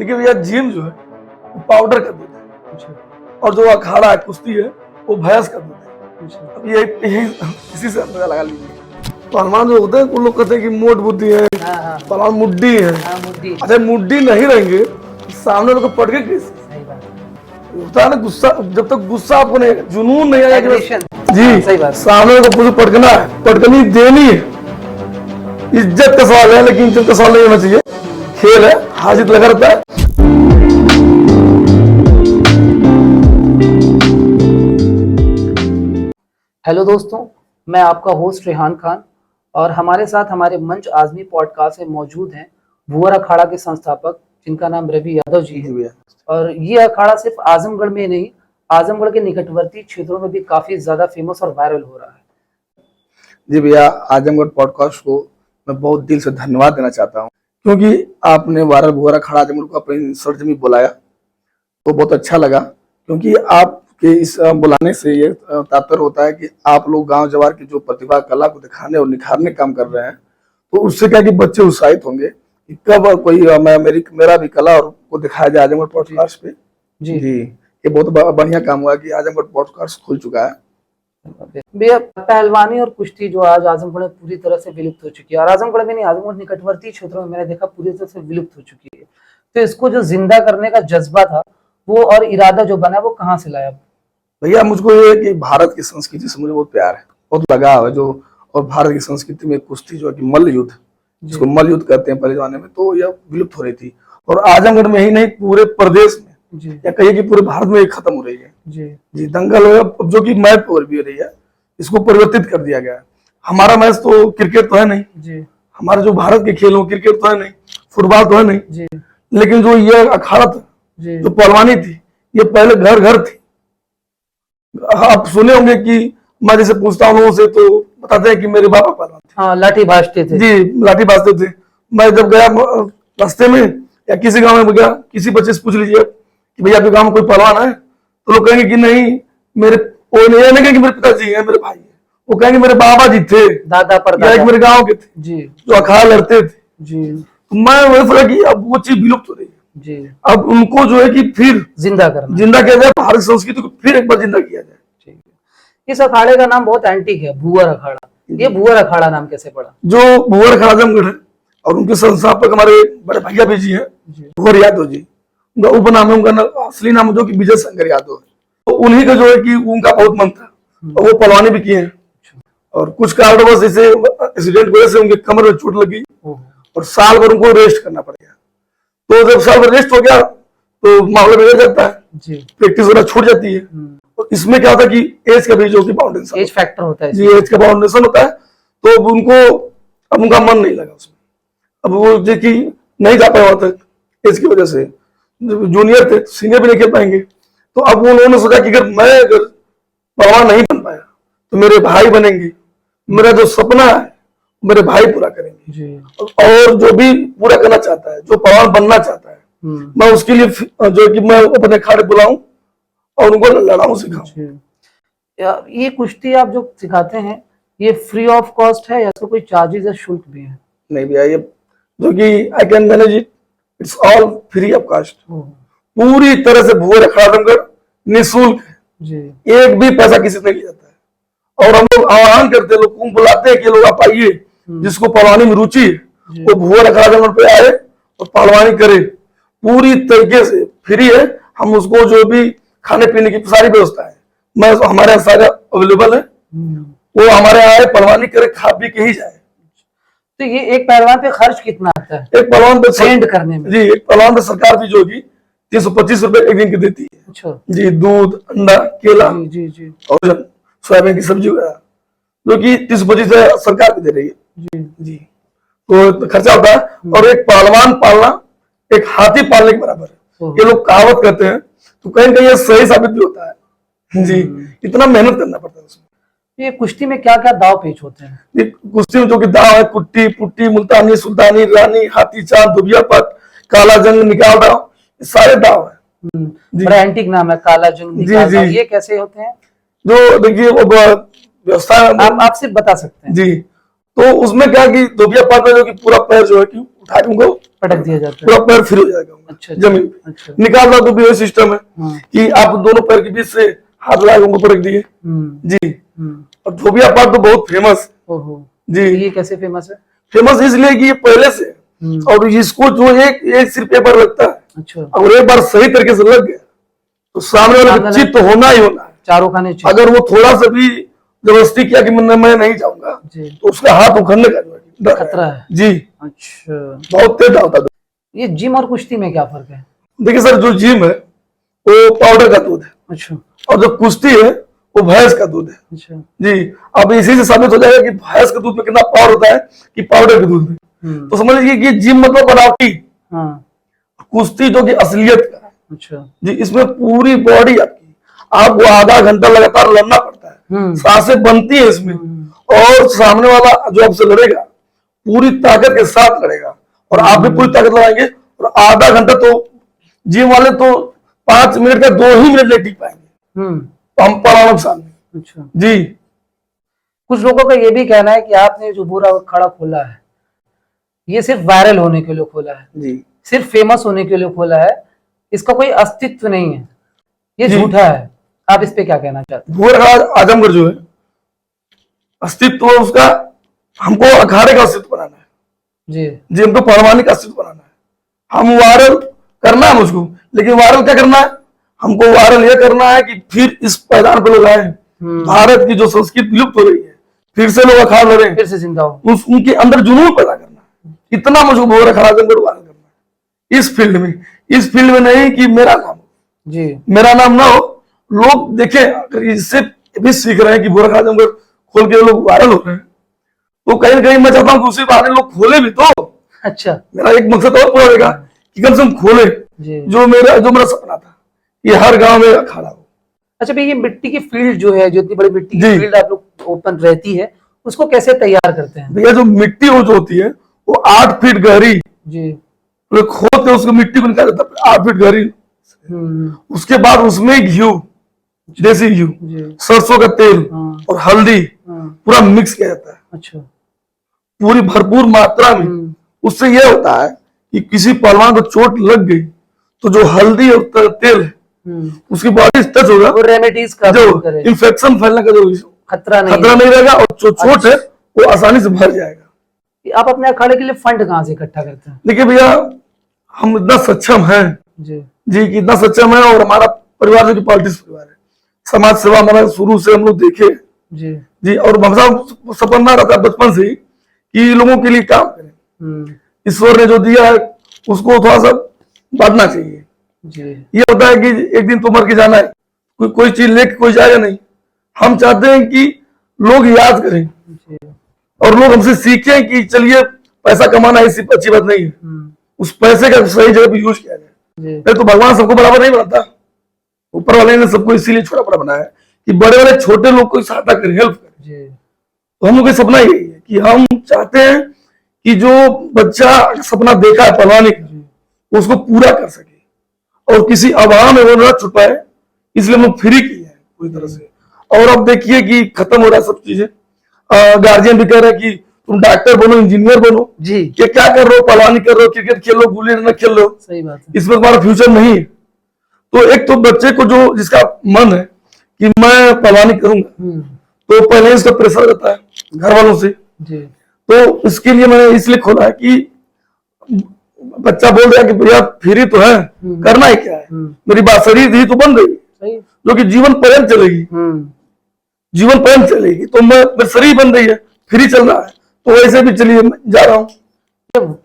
देखिए भैया, जिम जो है वो पाउडर का दूध है। अच्छा, और जो अखाड़ा है, कुश्ती है, वो भैंस का दूध है। अच्छा, अब यही इसी से अंदाजा लगा लीजिए। पहलवान जो होते हैं वो लोग कहते हैं कि मोट बुद्धि है, हाँ, पहलवान मुड्डी है। हाँ, मुद्दी। अच्छा, मुड्डी नहीं रहेंगे तो सामने लोग को पट के कैसे सही बात है। होता है ना गुस्सा। जब तक गुस्सा आपको नहीं, जुनून नहीं आएगा कि Aggression। जी हाँ, सही बात है। सामने को पूरी पटकना है, पटकनी देनी है। इज्जत का सवाल है, लेकिन इज्जत का सवाल नहीं होना चाहिए। खेल है, हार जीत लगा रहता है। हेलो दोस्तों, मैं आपका होस्ट रेहान खान और हमारे साथ हमारे मंच आजमी पॉडकास्ट में मौजूद हैं भुअर अखाड़ा के संस्थापक जिनका नाम रवि यादव जी है। और ये अखाड़ा सिर्फ आजमगढ़ में नहीं, आजमगढ़ के निकटवर्ती क्षेत्रों में भी काफी ज्यादा फेमस और वायरल हो रहा है। जी भैया, आजमगढ़ पॉडकास्ट को मैं बहुत दिल से धन्यवाद देना चाहता हूँ, क्योंकि आपने वायरल भुअर अखाड़ा आजमगढ़ को अपनी सरजमी बुलाया तो बहुत अच्छा लगा। क्योंकि आपके इस बुलाने से ये तात्पर्य होता है कि आप लोग गांव जवार की जो प्रतिभा कला को दिखाने और निखारने काम कर रहे हैं, तो उससे क्या कि बच्चे उत्साहित होंगे कि कब कोई मेरा भी कला और को दिखाया जाए आजमगढ़ पॉडकास्ट पे। जी जी, ये बहुत बढ़िया काम हुआ कि आजमगढ़ पॉडकास्ट खुल चुका है। भैया, पहलवानी और कुश्ती जो आज आजमगढ़ में पूरी तरह से विलुप्त हो चुकी है और आजमगढ़ में नहीं, आजमगढ़ निकटवर्ती क्षेत्रों में मैंने देखा पूरी तरह से विलुप्त हो चुकी है। तो इसको जो जिंदा करने का जज्बा था वो और इरादा जो बना वो कहाँ से लाया? भैया, मुझको ये है कि भारत की संस्कृति से मुझे बहुत प्यार है, बहुत लगाव है। जो और भारत की संस्कृति में कुश्ती जो है कि मल्ल युद्ध, जिसको मल्ल युद्ध कहते हैं पहले जमाने में, तो यह विलुप्त हो रही थी। और आजमगढ़ में ही नहीं, पूरे प्रदेश में जी, या कहिए कि पूरे भारत में ये खत्म हो रही है। जी, जी, दंगल हो, जो कि मैच पर भी हो रही है, इसको परिवर्तित कर दिया गया है। हमारा मैच तो क्रिकेट तो है नहीं, जी, हमारे जो भारत के खेल हो, क्रिकेट तो है नहीं, फुटबॉल तो है नहीं, जी, लेकिन जो ये अखाड़ा था, जी, जो पहलवानी थी, ये पहले घर घर थी। आप सुने होंगे कि मैं जैसे पूछता हूँ लोगों से तो बताते हैं कि मेरे बाबा पहलवान थे। हाँ, लाठी भाजते थे। जी, लाठी बाजते थे। मैं जब गया रास्ते में या किसी गांव में गया, किसी बच्चे से पूछ लीजिए कि भैया आपके गांव में कोई पहलवान है, तो लोग कहेंगे कि नहीं, मेरे वो नहीं कहेंगे कि मेरे पिताजी हैं, मेरे भाई हैं, वो कहेंगे मेरे बाबा जी थे, दादा पर या एक मेरे गाँव के थे जी, जो अखाड़ा लड़ते थे। जी, तो मैं वही सोचा कि अब वो चीज विलुप्त हो रही है, जी, अब उनको जो है कि फिर जिंदा करना। जिंदा किया जाए, भारत संस्कृति को फिर एक बार जिंदा किया जाए। ठीक है। इस अखाड़े का नाम बहुत एंटीक है, भुअर अखाड़ा। ये भुअर अखाड़ा नाम कैसे पड़ा? जो भुअर अखाड़ा आजमगढ़ है और उनके संस्थापक हमारे बड़े भैया भी जी हैं, भुअर यादव जी। उनका उपनाम है, उनका असली नाम जो कि विजय शंकर यादव है। तो उन्हीं का जो है कि उनका बहुत मन था और वो पहलवानी भी किए हैं। और कुछ कारणवश ऐसे एक्सीडेंट की वजह से उनके कमर में चोट लगी और साल भर उनको रेस्ट करना पड़ गया। तो जब साल भर रेस्ट हो गया तो मामला बिगड़ जाता है, प्रैक्टिस वगैरह छूट जाती है। तो इसमें क्या होता है कि एज का भी जो कि बाउंडेशन, एज फैक्टर होता है जी, एज का बाउंडेशन होता है। तो अब उनका मन नहीं लगा उसमें, अब वो जो कि नहीं जा पाया वहां तक एज की वजह से। जूनियर थे, सीनियर भी नहीं खेल पाएंगे। तो अब उन्होंने सोचा कि अगर पहलवान नहीं बन पाया तो मेरे भाई बनेंगे, मेरा जो सपना है मेरे भाई पूरा करेंगे जी। और जो भी पूरा करना चाहता है, जो पहलवान बनना चाहता है, मैं उसके लिए जो कि मैं अपने अखाड़े बुलाऊं और उनको लड़ाऊं, सिखाऊं। ये कुश्ती आप जो सिखाते हैं ये फ्री ऑफ कॉस्ट है या इसका कोई चार्जेस या शुल्क भी है? नहीं भैया, ये जो कि I can manage it, it's all free of cost. पूरी तरह से भुअर अखाड़ा आजमगढ़ निःशुल्क है जी। एक भी पैसा किसी से नहीं लिया जाता है। और हम लोग आह्वान करते हैं, लोग को बुलाते हैं कि लोग आप आइए, जिसको पहलवानी में रुचि है वो भुअर अखाड़ा आजमगढ़ पे आए और पहलवानी करे। पूरी तरीके से फ्री है। हम उसको जो भी खाने पीने की सारी व्यवस्था है, मैं हमारे यहाँ सारा अवेलेबल है। वो हमारे यहाँ आए, पहलवानी करे, खा पी के ही जाए। तो ये एक पहलवान पे खर्च कितना आता है एक पहलवान पे ट्रेंड करने में? जी, एक पहलवान पे सरकार भी जो कि 325 रुपए एक दिन की देती है। अच्छा जी, दूध, अंडा, केला, जी, जी, और सोयाबीन की सब्जी वगैरह जो कि 325 सरकार भी दे रही है जी, जी। तो खर्चा होता है। और एक पहलवान पालना एक हाथी पालने के बराबर है, ये लोग कहावत करते हैं। तो कहीं ना कहीं ये सही साबित भी होता है जी। इतना मेहनत करना पड़ता है उसमें। ये कुश्ती में क्या क्या दाव पेच होते हैं? कुश्ती में जो कि दाव है, कुट्टी, पुट्टी, मुल्तानी, सुल्तानी, रानी, हाथी चांद, दुबिया पट, काला जंग, निकाल दाव, ये सारे दाव है। बड़ा एंटीक नाम है, काला जंग, निकाल दाव। ये कैसे होते हैं? जो देखिए वो व्यवस्था आप सिर्फ बता सकते हैं जी। तो उसमें क्या कि दुबिया पट में जो कि पूरा पैर जो है कि उठा के उनको पटक दिया जाता है। पूरा पैर फ्री हो जाएगा उनका अच्छा, जमीन पे। अच्छा। निकालना तो भी वही सिस्टम है हाँ। कि आप दोनों पैर के बीच से हाथ लगा के उनको पटक दिए जी। और धोबिया पार्क तो बहुत फेमस ओहो जी। ये कैसे फेमस है? फेमस इसलिए कि ये पहले से और इसको जो एक सिर्फ पेपर लगता है, अच्छा, अगर एक बार सही तरीके से लग गया तो सामने वाले को चित तो होना ही होना है। चारों खाने चाहिए। अगर वो थोड़ा सा भी जबरदस्ती किया कि मैं नहीं जाऊंगा तो उसका हाथ उखड़ने का डर खतरा है जी। अच्छा, बहुत तेज होता है। ये जिम और कुश्ती में क्या फर्क है? देखिए सर, जो जिम है वो पाउडर का दूध है अच्छा, और जो कुश्ती है वो भैंस का दूध है अच्छा जी। अब इसी से साबित हो जाएगा कि भैंस के दूध में कितना पावर होता है कि पाउडर के दूध में। तो समझ लीजिए कि जिम मतलब बनावटी, हाँ, कुश्ती जो कि असलियत का है अच्छा जी। इसमें पूरी बॉडी आपको आधा घंटा लगातार लड़ना पड़ता है, सांसें बनती है इसमें, और सामने वाला जो आपसे लड़ेगा पूरी ताकत के साथ लड़ेगा और आप भी पूरी ताकत लगाएंगे। और आधा घंटा तो जिम वाले तो 5 मिनट का 2 ही मिनट नहीं टिक पाएंगे पंप पड़ाओ सामने अच्छा जी। कुछ लोगों का ये भी कहना है कि आपने जो भूरा अखाड़ा खोला है ये सिर्फ वायरल होने के लिए खोला है जी, सिर्फ फेमस होने के लिए खोला है, इसका कोई अस्तित्व नहीं है, ये जी। झूठा है। आप इस पे क्या कहना चाहते हैं? भूरा अखाड़ा आजमगढ़ जो है अस्तित्व उसका, हमको अखाड़े का अस्तित्व बनाना है जी जी। हमको पारवानी का अस्तित्व बनाना है। हम वायरल करना है मुझको, लेकिन वायरल क्या करना है, हमको वायरल ये करना है कि फिर इस पैदान पे लोग आए, भारत की जो संस्कृति विलुप्त हो रही है फिर से लोग अखाड़ लड़े, फिर से जिंदा हो, उनके अंदर जुनून पैदा करना है। इतना मुझको भूरा अखाड़ा आजमगढ़ वायरल करना है इस फील्ड में, इस फील्ड में नहीं कि मेरा नाम हो जी, मेरा नाम ना हो। लोग देखें, अगर इससे भी सीख रहे हैं कि भूरा अखाड़ा आजमगढ़ खोल के लोग वायरल हो रहे हैं, तो कहीं ना कहीं मैं चाहता हूँ कि उसी बहाने लोग खोले भी तो। अच्छा, मेरा एक मकसद और पूरा रहेगा कि कम से कम खोले जी। जो मेरा सपना था कि हर गांव में अखाड़ा हो। अच्छा भैया, ये मिट्टी की फील्ड जो है, जो इतनी बड़ी मिट्टी की जी। फील्ड आप लोग ओपन रहती है, उसको कैसे तैयार करते हैं? भैया जो मिट्टी हो जो होती है वो 8 फीट गहरी, जी, तो खोद के उसको मिट्टी को निकाला जाता है 8 फीट गहरी। उसके बाद उसमें घी, देसी घी, सरसों का तेल और हल्दी पूरा मिक्स किया जाता है। अच्छा, पूरी भरपूर मात्रा में। उससे यह होता है कि किसी पहलवान को चोट लग गई तो जो हल्दी और तेल है उसकी बॉडी टच होगा, रेमेडीज का जो इन्फेक्शन फैलने का जो खतरा नहीं रहेगा और जो चोट है वो आसानी से भर जाएगा। आप अपने अखाड़े के लिए फंड कहाँ से इकट्ठा करते हैं? देखिए भैया, हम इतना सक्षम हैं जी कि इतना सक्षम है, और हमारा परिवार जो कि पॉलिटिक्स परिवार है, समाज सेवा हमारा शुरू से हम लोग देखे जी। और हमारा सपना रहता है बचपन से ही कि लोगों के लिए काम करें। ईश्वर ने जो दिया है उसको थोड़ा सा बांटना चाहिए जी। ये होता है कि एक दिन तो मर के जाना है, कोई चीज लेके कोई जाएगा नहीं। हम चाहते हैं कि लोग याद करें और लोग हमसे सीखें कि चलिए पैसा कमाना ऐसी अच्छी बात नहीं है, उस पैसे का सही जगह पे यूज किया जाए। तो भगवान सबको बराबर नहीं बनाता, ऊपर वाले ने सबको इसीलिए छोटा बड़ा बनाया है कि बड़े बड़े छोटे लोग को सहायता करें, हेल्प करें। तो हम लोग का सपना यही है कि हम चाहते हैं कि जो बच्चा सपना देखा है पहलवानी का उसको पूरा कर सके और किसी अभाव में वो न छुट पाए, इसलिए हम लोग फ्री किए हैं पूरी तरह से। और अब देखिए कि खत्म हो रहा है सब चीजें। गार्जियन भी कह रहे हैं कि तुम डॉक्टर बनो, इंजीनियर बनो जी, ये क्या कर रहे हो, पहलवानी कर रहे हो, क्रिकेट खेलो, गुल्ली डंडा खेल रहे हो, सही बात है, इसमें तुम्हारा फ्यूचर नहीं है। तो एक तो बच्चे को जो जिसका मन है कि मैं पहलवानी करूंगा, तो पहले इसका प्रेशर रहता है घर वालों से जी। तो इसके लिए मैंने इसलिए खोला है कि बच्चा बोल रहा है कि भैया फ्री तो है, करना ही क्या है, मेरी बांसुरी थी तो बन गई, जो कि जीवन पर्यंत चलेगी, जीवन पर्यंत चलेगी। तो मेरी शरीर बन रही है, फ्री चल रहा है, तो वैसे भी चलिए जा रहा हूँ।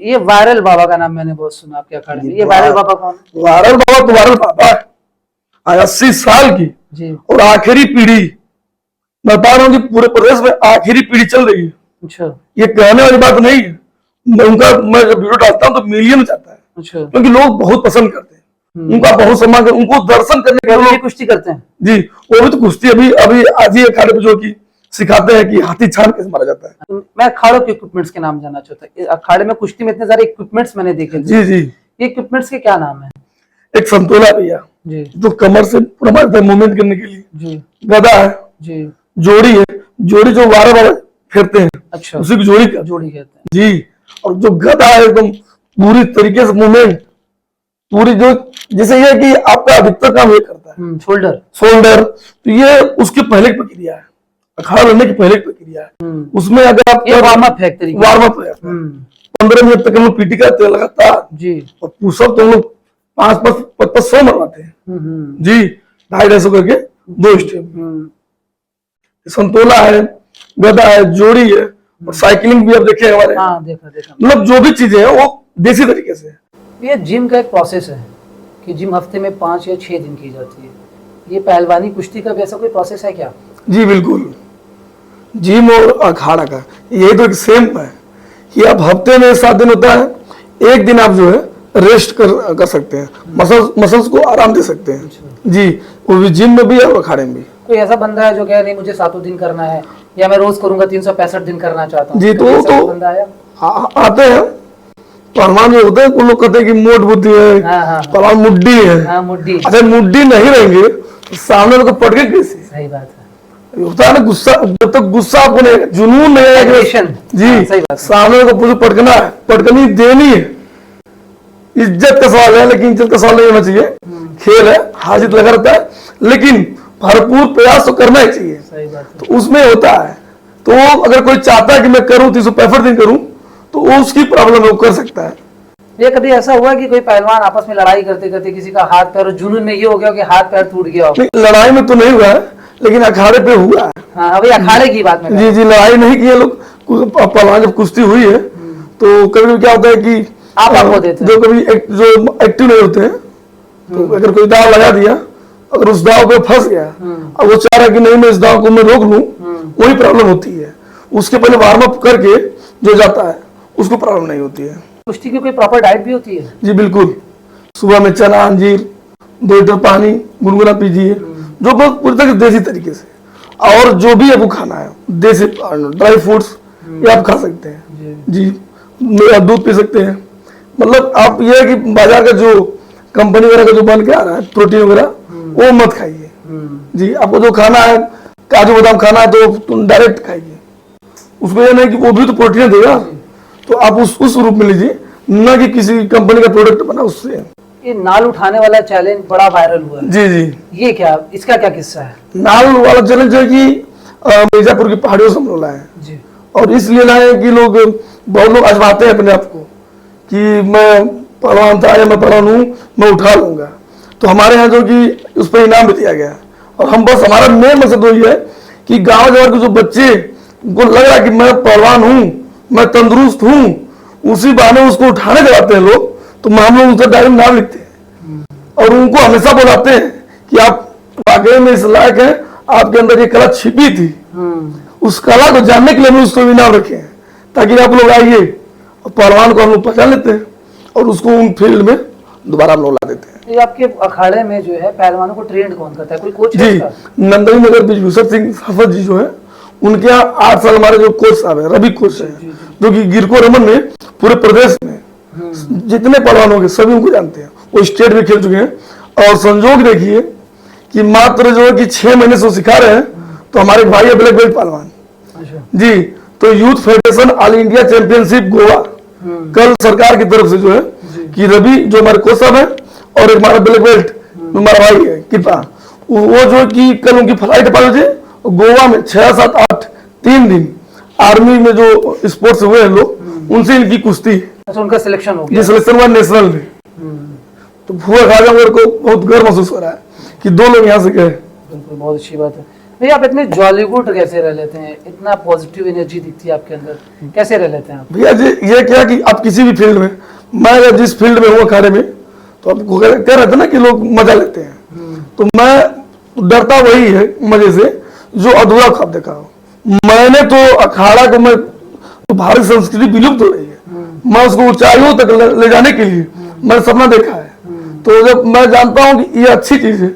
ये वायरल बाबा का नाम मैंने बहुत सुना आपके अखाड़े में, ये वायरल बाबा कौन? वायरल बाबा तो वायरल बाबा है 80 साल की जी। और आखिरी पीढ़ी, मैं बता रहा हूँ कि पूरे प्रदेश में आखिरी पीढ़ी चल रही है। अच्छा, ये कहने वाली बात नहीं है, उनका मैं जब वीडियो डालता हूँ तो मिलियन में जाता है। अच्छा, क्योंकि लोग बहुत पसंद करते हैं, उनका बहुत सम्मान करते, उनको दर्शन करने के लिए कुश्ती करते हैं जी। वो भी तो कुश्ती अभी आज ही अखाड़े पे जो की सिखाते हैं कि हाथी छान कैसे मारा जाता है। मैं अखाड़ों के इक्विपमेंट्स के नाम जानना चाहता हूँ। अखाड़े में कुश्ती में इतने सारे इक्विपमेंट्स मैंने देखे जी जी। ये इक्विपमेंट्स के क्या नाम है? एक संतोला भैया जी, जो कमर से पूरा मूवमेंट करने के लिए जी, गदा है जी, जोड़ी है, जोड़ी जो 12 फेरते हैं, अच्छा, उसी की जोड़ी कहते हैं जी। और जो गदा है एकदम पूरी तरीके से मूवमेंट, पूरी जो जैसे ये कि आपका अधिकतर काम ये करता है शोल्डर, तो ये उसकी पहले की प्रक्रिया है, अखाड़ा लड़ने की पहले की प्रक्रिया है। उसमें अगर आप वार्म अप है 15 मिनट तक हम लोग पीटी करते हैं लगातार जी, और पुशअप तो हम लोग 5-5 100 मरवाते हैं जी, 250 करके 2 स्टेप। संतोला है, गदा है, जोड़ी है और साइकिलिंग भी आप देखे हमारे, देखा मतलब जो भी चीजें हैं वो देसी तरीके से। ये जिम का एक प्रोसेस है कि जिम हफ्ते में 5 या 6 दिन की जाती है, ये पहलवानी कुश्ती का भी ऐसा कोई प्रोसेस है क्या? जी बिल्कुल, जिम और अखाड़ा का यही तो एक सेम है कि आप हफ्ते में 7 दिन होता है, एक दिन आप जो है रेस्ट कर सकते हैं, मसल्स को आराम दे सकते हैं जी, वो भी जिम में भी और अखाड़े में भी। कोई ऐसा बंदा है जो कह नहीं मुझे 7 दिन करना है या मैं रोज करूंगा 365 दिन करना चाहता हूँ जी, तो बंदा आया आते हैं पहलवान जो होते हैं, कुछ लोग कहते हैं कि मोट बुद्धि है, पहलवान मुड्डी है, मुड्डी। अच्छा मुड्डी नहीं रहेंगे तो सामने लोग पटके कैसे? सही बात है, होता है ना गुस्सा, जब तक गुस्सा आपको नहीं, जुनून नहीं है जी, सही बात, सामने को पूरी पटकना है, पटकनी देनी है। इज्जत का सवाल है, लेकिन इज्जत का सवाल नहीं होना चाहिए, खेल है, हार जीत लगा रहता है, लेकिन भरपूर प्रयास तो करना ही चाहिए। सही बात है। तो उसमें होता है, तो अगर कोई चाहता है कि मैं करूं 365 दिन करूं तो वो उसकी प्रॉब्लम है, वो कर सकता है। ये कभी ऐसा हुआ कि कोई पहलवान आपस में लड़ाई करते करते किसी का हाथ पैर, जुनून में ये हो गया कि हाथ पैर टूट गया हो? लड़ाई में तो नहीं हुआ है, लेकिन अखाड़े पे हुआ है। हाँ, अभी अखाड़े की बात में जी जी, लड़ाई नहीं की है लोग, पहलवान जब कुश्ती हुई है तो कभी कभी क्या होता है कि आपको देते हैं जो कभी जो एक्टिव नहीं होते हैं, तो अगर कोई दाव लगा दिया, अगर उस दाव पे फंस गया, अब वो चाह रहा है कि नहीं मैं इस दाव को मैं रोक लूं, वही प्रॉब्लम होती है। उसके पहले वार्म अप करके जो जाता है उसको प्रॉब्लम नहीं होती है। कुश्ती की कोई प्रॉपर डाइट भी होती है? जी बिल्कुल, सुबह में चना, अंजीर, 2 लीटर पानी गुनगुना पीजिए, जो बहुत पूरी तरह देसी तरीके से, और जो भी आपको खाना है देसी ड्राई फ्रूट्स ये आप खा सकते हैं जी, दूध पी सकते हैं। मतलब आप ये है कि बाजार का जो कंपनी वगैरह का जो बन के आ रहा है प्रोटीन वगैरह वो मत खाइए जी, आपको जो खाना है काजू बादाम खाना है तो डायरेक्ट खाइए, उसको ये नहीं कि वो भी तो प्रोटीन देगा, तो आप उस रूप में लीजिए, न कि किसी कंपनी का प्रोडक्ट बना उससे। ये नाल उठाने वाला चैलेंज बड़ा वायरल हुआ है जी जी, ये क्या, इसका क्या किस्सा है? नाल वाला चैलेंज है कि मिर्जापुर की पहाड़ियों से हम लोग लाए जी, और इसलिए लाए कि बहुत लोग आजमाते हैं अपने आप को कि मैं पहलवान था या मैं पहलवान हूँ, मैं उठा लूंगा, तो हमारे यहाँ जो कि उस पर इनाम भी दिया गया। और हम बस हमारा मेन मकसद वही है कि गाँव जवार के जो बच्चे को लग रहा है कि मैं पहलवान हूँ, मैं तंदुरुस्त हूँ, उसी बहाने उसको उठाने जाते हैं लोग, तो हम लोग उसका डायरेक्ट नाम लिखते हैं और उनको हमेशा बुलाते हैं कि आप वाकई में इस लायक हैं, आपके अंदर ये कला छिपी थी। उस कला को जानने के लिए हम उसको इनाम रखे हैं ताकि आप लोग आइए और पहलवान को हम लोग पहचान लेते हैं और उसको उन फील्ड में दोबारा हम लोग ला देते हैं। ये आपके अखाड़े में जो है पहलवानों को ट्रेंड कौन करता है, कोई कोच जी? नंदनी नगर ब्रिजभूषण सिंह सफर जी जो है, उनके यहाँ 8 साल हमारे जो कोच साहब है, रवि कोच है, जो कि गिरको रमन में पूरे प्रदेश में जितने पहलवान होंगे सभी उनको जानते हैं, वो स्टेट में खेल चुके हैं। और संजोग देखिए कि मात्र जो है कि 6 महीने से सिखा रहे हैं, तो हमारे भाई है ब्लैक बेल्ट पहलवान जी। तो youth federation all India championship Goa कल सरकार की तरफ से जो है कि रवि जो हमारे कोच साहब है और एक हमारा ब्लैक बेल्ट हमारा भाई है कृपा, वो जो कि कल उनकी फ्लाइट पाई थी गोवा में 6, 7, 8 3 दिन आर्मी में जो स्पोर्ट्स हुए हैं लोग, उनसे इनकी कुश्ती। अच्छा, उनका सिलेक्शन हो गया? ये सिलेक्शन हुआ नेशनल में। तो भुआ खाजा मेरे को बहुत गर्व महसूस हो रहा है कि 2 लोग यहाँ से गए। बिल्कुल, बहुत अच्छी बात है। भैया आप इतने जॉलीवुड कैसे रह लेते हैं, इतना पॉजिटिव एनर्जी दिखती है आपके अंदर, कैसे रह लेते हैं आप? भैया जी ये क्या कि आप किसी भी फील्ड में, मैं अगर जिस फील्ड में हूँ अखाड़े में, तो आपको कह रहे थे ना कि लोग मजा लेते हैं, तो मैं डरता वही है मजे से जो अधूरा ख्वाब देखा हो। मैंने तो अखाड़ा को मैं तो भारतीय संस्कृति विलुप्त हो रही है, मैं उसको ऊंचाइयों तक ले जाने के लिए मैंने सपना देखा है। तो जब मैं जानता हूँ कि ये अच्छी चीज है,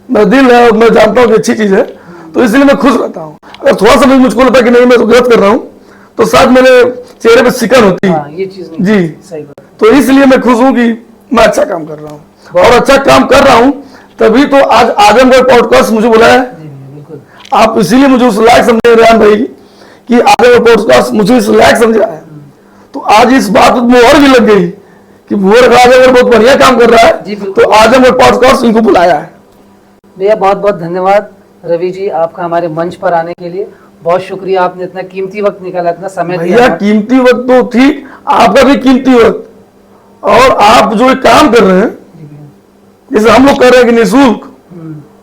मेरा दिल है और मैं जानता हूँ कि अच्छी चीज है, तो इसलिए मैं खुश रहता हूँ। अगर थोड़ा सा भी मुझको लगता है कि नहीं मैं तो गलत कर रहा हूँ, तो शायद मेरे चेहरे पे सिकन होती है। ये चीज नहीं जी, सही बात। तो इसलिए मैं खुश हूँ कि मैं अच्छा काम कर रहा हूँ और अच्छा काम कर रहा हूँ, तभी तो आज आजमगढ़ पॉडकास्ट मुझे बुलाया है। आप इसीलिए मुझे उस लायक समझे रेहान भाई कि आजमगढ़ पॉडकास्ट मुझे इस लायक समझा है, तो आज इस बात में और भी लग गई कि भुवर अखाड़ा आजमगढ़ बहुत बढ़िया काम कर रहा जी, है, बिल्कुल। तो आजमगढ़ पॉडकास्ट इनको बुलाया है। भैया बहुत बहुत धन्यवाद रवि जी आपका हमारे मंच पर आने के लिए। बहुत शुक्रिया, आपने इतना कीमती वक्त निकाला, इतना समय भैया दिया। कीमती वक्त तो ठीक, आपका भी कीमती वक्त, और आप जो ये काम कर रहे हैं, जी भैया। जैसे हम लोग कर रहे हैं कि निःशुल्क,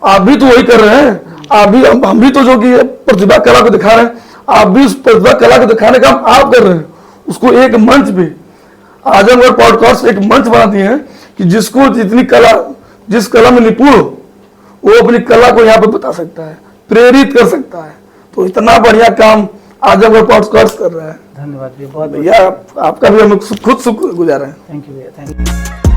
आप भी तो वही कर रहे हैं। आप भी, हम भी तो जो कि प्रतिभा कला को दिखा रहे हैं, आप भी उस प्रतिभा कला को दिखाने का काम आप कर रहे हैं, उसको एक मंच पे आजमगढ़ पॉडकास्ट एक मंच बना दिए हैं कि जिसको जितनी कला, जिस कला में निपुण हो, वो अपनी कला को यहाँ पे बता सकता है, प्रेरित कर सकता है। तो इतना बढ़िया काम आजमगढ़ पॉडकास्ट कर रहा है। धन्यवाद भैया, बहुत भैया आपका भी हम खुद शुक्र गुजार हैं। थैंक यू भैया, थैंक यू।